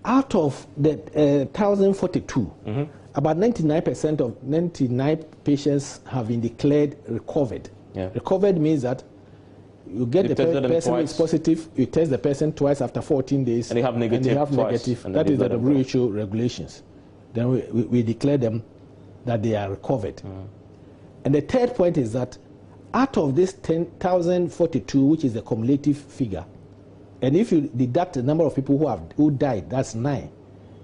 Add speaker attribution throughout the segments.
Speaker 1: out of the 1,042, about 99 patients have been declared recovered. Yeah. Recovered means that you get the person is positive, you test the person twice after 14 days,
Speaker 2: and they have negative.
Speaker 1: That is the WHO regulations. Then we declare them that they are recovered. And the third point is that out of this 10,042, which is the cumulative figure, and if you deduct the number of people who died, that's 9.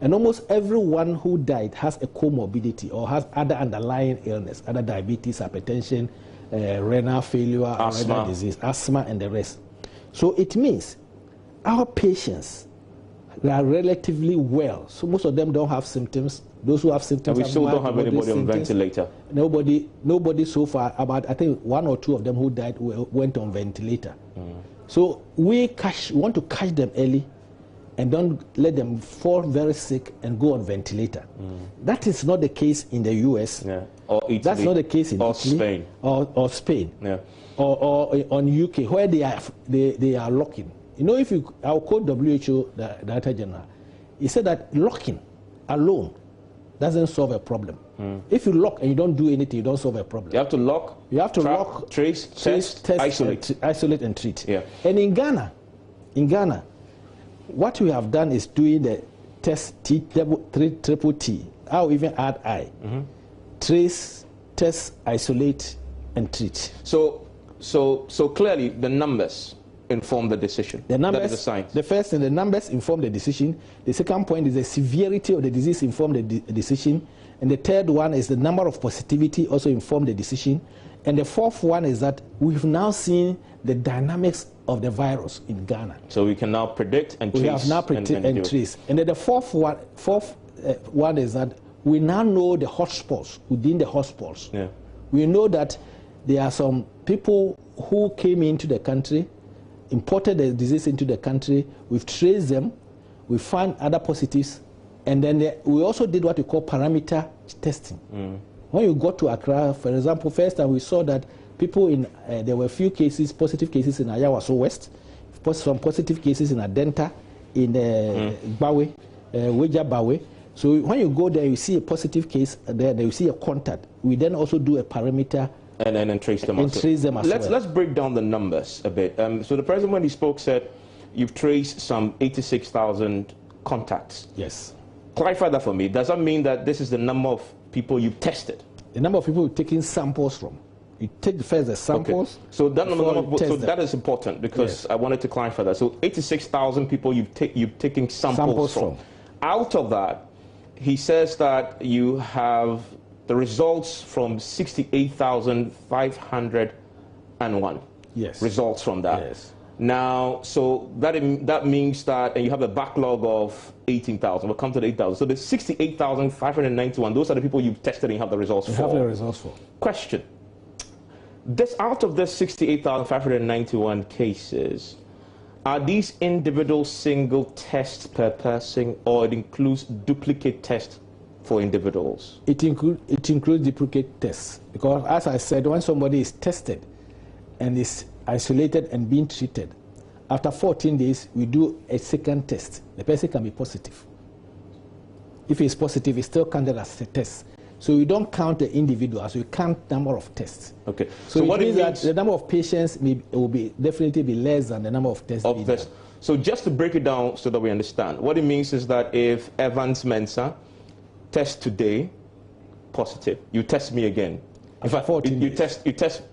Speaker 1: And almost everyone who died has a comorbidity or has other underlying illness, other diabetes, hypertension, renal failure, renal disease, asthma, and the rest. So it means our patients are relatively well. So most of them don't have symptoms. Those who have symptoms,
Speaker 2: and we still don't have anybody on ventilator.
Speaker 1: Nobody so far. About I think 1 or 2 of them who died went on ventilator. So we want to catch them early, and don't let them fall very sick and go on ventilator. That is not the case in the US.
Speaker 2: Yeah. Or Italy.
Speaker 1: That's not the case in Italy.
Speaker 2: Spain.
Speaker 1: Or Spain.
Speaker 2: Yeah.
Speaker 1: Or on UK, where they are locking. You know, I'll quote WHO, the Director General, he said that locking alone doesn't solve a problem. If you lock and you don't do anything, you don't solve a problem.
Speaker 2: You have to lock.
Speaker 1: You have to lock,
Speaker 2: trace, test,
Speaker 1: isolate and treat.
Speaker 2: Yeah.
Speaker 1: And in Ghana, what we have done is doing the test triple T. I'll even add I. Trace, test, isolate, and treat.
Speaker 2: So clearly the numbers inform the decision.
Speaker 1: The numbers,
Speaker 2: that is the science.
Speaker 1: The first thing, the numbers inform the decision. The second point is the severity of the disease inform the decision. And the third one is the number of positivity also inform the decision. And the fourth one is that we've now seen the dynamics of the virus in Ghana.
Speaker 2: So we can now predict and trace.
Speaker 1: We have now predict and trace. And then the fourth one is that we now know the hotspots within the hotspots.
Speaker 2: Yeah.
Speaker 1: We know that there are some people who came into the country, imported the disease into the country. We've traced them. We found other positives. And then we also did what we call parameter testing. When you got to Accra, for example, first time we saw that people there were a few cases, positive cases in Ayawaso West, some positive cases in Adenta, in Bawe, Weja Bawe. So when you go there, you see a positive case there, you see a contact. We then also do a parameter
Speaker 2: and then trace them Let's break down the numbers a bit. So the president, when he spoke, said you've traced some 86,000 contacts.
Speaker 1: Yes.
Speaker 2: Clarify that for me. Does that mean that this is the number of people you've tested?
Speaker 1: The number of people you've taken samples from. You take first the samples.
Speaker 2: Okay. So that is important because I wanted to clarify that. So 86,000 people you've taken samples from. Out of that, he says that you have the results from 68,501.
Speaker 1: Yes.
Speaker 2: Results from that.
Speaker 1: Yes.
Speaker 2: Now, so that means that, and you have a backlog of 18,000. We'll come to the 8,000. So the 68,591, those are the people you've tested and you have the results for.
Speaker 1: Have the results for.
Speaker 2: Question. Out of this 68,591 cases, are these individual single tests per person, or it includes duplicate tests for individuals?
Speaker 1: It includes duplicate tests, because as I said, when somebody is tested and is isolated and being treated, after 14 days we do a second test. The person can be positive. If he's positive, it's still counted as a test. So we don't count the individuals, we count number of tests.
Speaker 2: Okay.
Speaker 1: So what it means that the number of patients will definitely be less than the number of tests.
Speaker 2: So just to break it down so that we understand, what it means is that if Evans Mensah tests today positive, you test me again. In fact, you test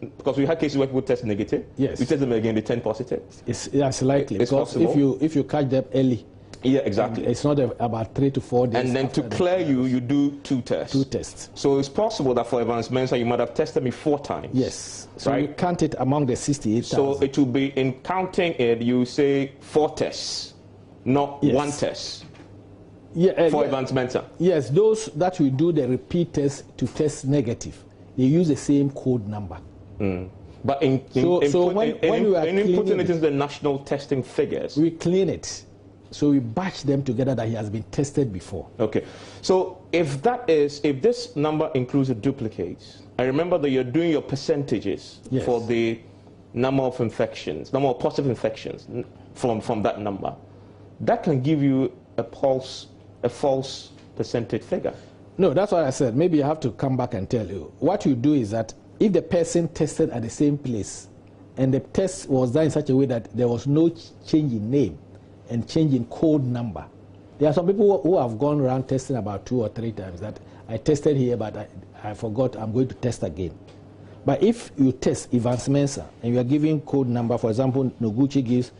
Speaker 2: because we had cases where people test negative.
Speaker 1: Yes.
Speaker 2: You test them again, they turn positive.
Speaker 1: It's likely
Speaker 2: it's
Speaker 1: because
Speaker 2: possible.
Speaker 1: if you catch them early.
Speaker 2: Yeah, exactly.
Speaker 1: It's not about 3 to 4 days.
Speaker 2: And then to clear you do 2 tests.
Speaker 1: 2 tests.
Speaker 2: So it's possible that for Evans Mensah, you might have tested me 4 times.
Speaker 1: Yes. So
Speaker 2: right?
Speaker 1: you count it among the 68,000.
Speaker 2: So it will be, in counting it, you say 4 tests, not 1 test.
Speaker 1: Yeah,
Speaker 2: for Evans Mensah.
Speaker 1: Yes, those that we do the repeat test to test negative, they use the same code number.
Speaker 2: But when we are putting it into the national testing figures,
Speaker 1: we clean it. So we batch them together that he has been tested before.
Speaker 2: Okay. So if this number includes the duplicates, I remember that you're doing your percentages for the number of infections, number of positive infections from that number. That can give you a false percentage figure.
Speaker 1: No, that's what I said. Maybe I have to come back and tell you. What you do is that if the person tested at the same place and the test was done in such a way that there was no change in name and change in code number. There are some people who have gone around testing about 2 or 3 times that I tested here, but I forgot, I'm going to test again. But if you test Evans Mensah and you are giving code number, for example, Noguchi gives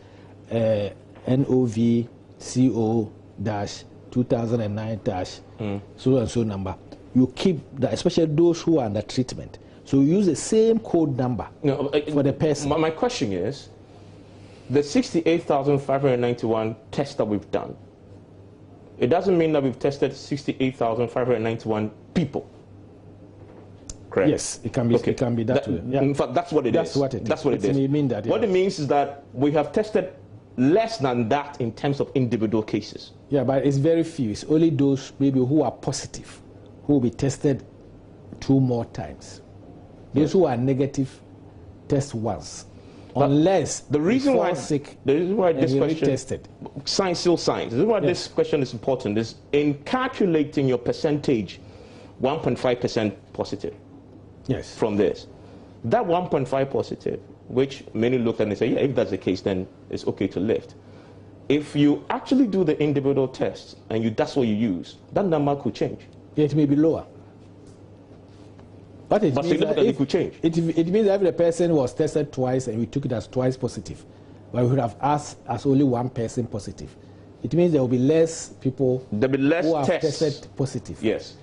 Speaker 1: NOVCO-2009- so and so number, you keep that, especially those who are under treatment. So you use the same code number for the person.
Speaker 2: My question is, the 68,591 tests that we've done, it doesn't mean that we've tested 68,591 people. Correct?
Speaker 1: Yes, it can be. Okay. It can be that way. Yeah.
Speaker 2: In fact, that's what it is. That's what it is.
Speaker 1: Mean that, yeah.
Speaker 2: What it means is that we have tested less than that in terms of individual cases.
Speaker 1: Yeah, but it's very few. It's only those maybe who are positive who will be tested 2 more times. Those who are negative test once. But unless
Speaker 2: the reason why this question
Speaker 1: tested.
Speaker 2: Science still science. The reason why this question is important is in calculating your percentage, 1.5% positive.
Speaker 1: Yes.
Speaker 2: From this, that 1.5 positive, which many look and they say, yeah, if that's the case, then it's okay to lift. If you actually do the individual tests and that's what you use, that number could change.
Speaker 1: It may be lower. But it
Speaker 2: could change.
Speaker 1: It means that if the person was tested twice and we took it as twice positive, but we would have asked as only 1 person positive. It means there will be less people
Speaker 2: who have
Speaker 1: tested positive.
Speaker 2: Yes.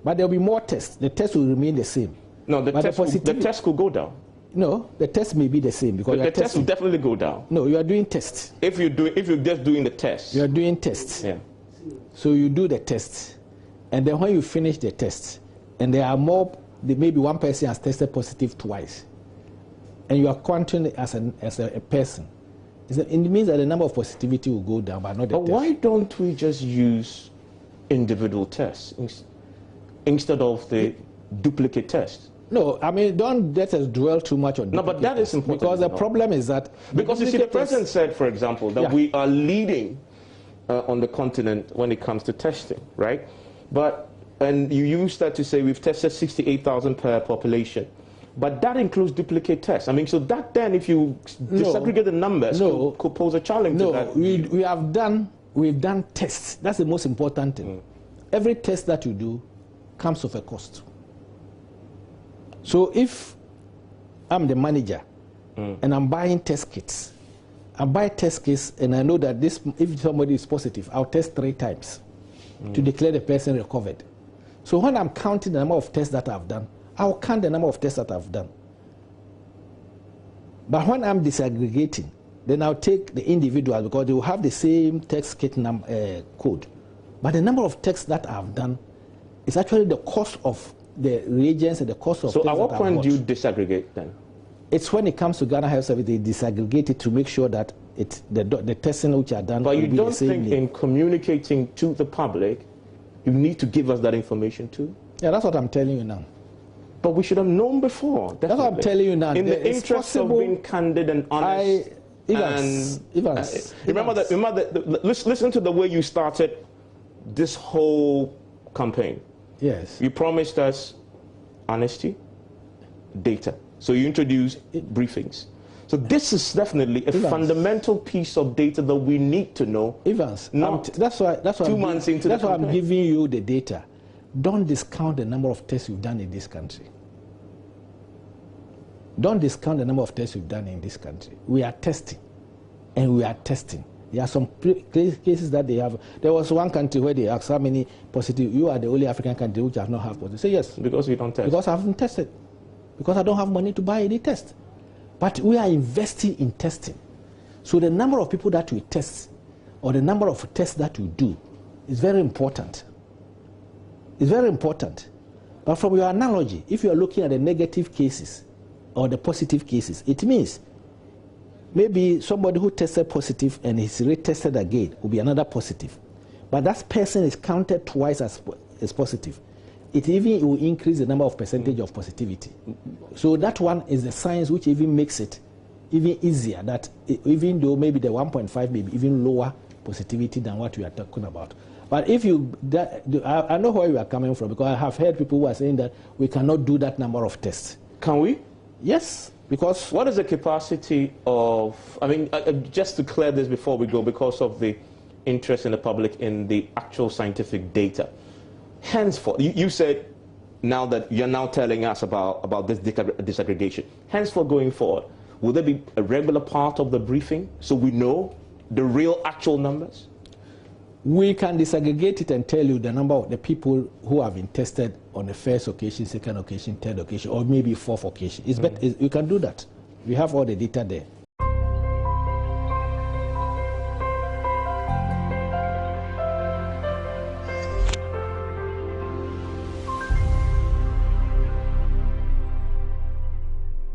Speaker 1: But there will be more tests. The test will remain the same.
Speaker 2: No, the test could go down.
Speaker 1: No, the test may be the same because
Speaker 2: the test will definitely go down.
Speaker 1: No, you are doing tests.
Speaker 2: If you're just doing the test.
Speaker 1: You are doing tests.
Speaker 2: Yeah.
Speaker 1: So you do the tests, and then when you finish the test, and there are more, maybe 1 person has tested positive twice, and you are counting as a person. It means that the number of positivity will go down, but not the test.
Speaker 2: But why don't we just use individual tests instead of the duplicate tests?
Speaker 1: No, I mean, don't let us dwell too much on.
Speaker 2: No, but that is important.
Speaker 1: Because the problem is that
Speaker 2: because you see, the president said, for example, that we are leading on the continent when it comes to testing, right? And you use that to say we've tested 68,000 per population. But that includes duplicate tests. I mean, so that then, if you disaggregate the numbers, could pose a challenge to that.
Speaker 1: We've done tests. That's the most important thing. Every test that you do comes with a cost. So if I'm the manager and I'm buying test kits, I buy test kits and I know that if somebody is positive, I'll test 3 times to declare the person recovered. So when I'm counting the number of tests that I've done, I'll count the number of tests that I've done. But when I'm disaggregating, then I'll take the individual because they will have the same test kit code. But the number of tests that I've done is actually the cost of the reagents and the cost of.
Speaker 2: So at what point do you disaggregate then?
Speaker 1: It's when it comes to Ghana Health Service, they disaggregate it to make sure that the testing which are done.
Speaker 2: But you don't think in communicating to the public, you need to give us that information too?
Speaker 1: Yeah, that's what I'm telling you now.
Speaker 2: But we should have known before. Definitely.
Speaker 1: That's what I'm telling you now.
Speaker 2: In the interest of being candid and honest. Listen to the way you started this whole campaign.
Speaker 1: Yes.
Speaker 2: You promised us honesty, data. So you introduced briefings. So this is definitely a fundamental piece of data that we need to know.
Speaker 1: Evans,
Speaker 2: that's why 2 months into the campaign.
Speaker 1: That's why I'm giving you the data. Don't discount the number of tests you've done in this country. Don't discount the number of tests we've done in this country. We are testing, and we are testing. There are some cases that they have. There was one country where they asked how many positive. You are the only African country which have not have positive. Say yes.
Speaker 2: Because we don't test.
Speaker 1: Because I haven't tested. Because I don't have money to buy any test. But we are investing in testing. So the number of people that we test, or the number of tests that we do, is very important. It's very important. But from your analogy, if you are looking at the negative cases or the positive cases, it means maybe somebody who tested positive and is retested again will be another positive. But that person is counted twice as positive. It even will increase the number of percentage of positivity. So that one is the science which even makes it even easier that even though maybe the 1.5 may be even lower positivity than what we are talking about. But if you, I know where you are coming from, because I have heard people who are saying that we cannot do that number of tests.
Speaker 2: Can we?
Speaker 1: Yes, because...
Speaker 2: What is the capacity of, I mean, just to clear this before we go, because of the interest in the public in the actual scientific data. Henceforth, you said now that you're now telling us about this disaggregation. Henceforth, going forward, will there be a regular part of the briefing so we know the real actual numbers?
Speaker 1: We can disaggregate it and tell you the number of the people who have been tested on the first occasion, second occasion, third occasion, or maybe fourth occasion. It's better, you can do that. We have all the data there.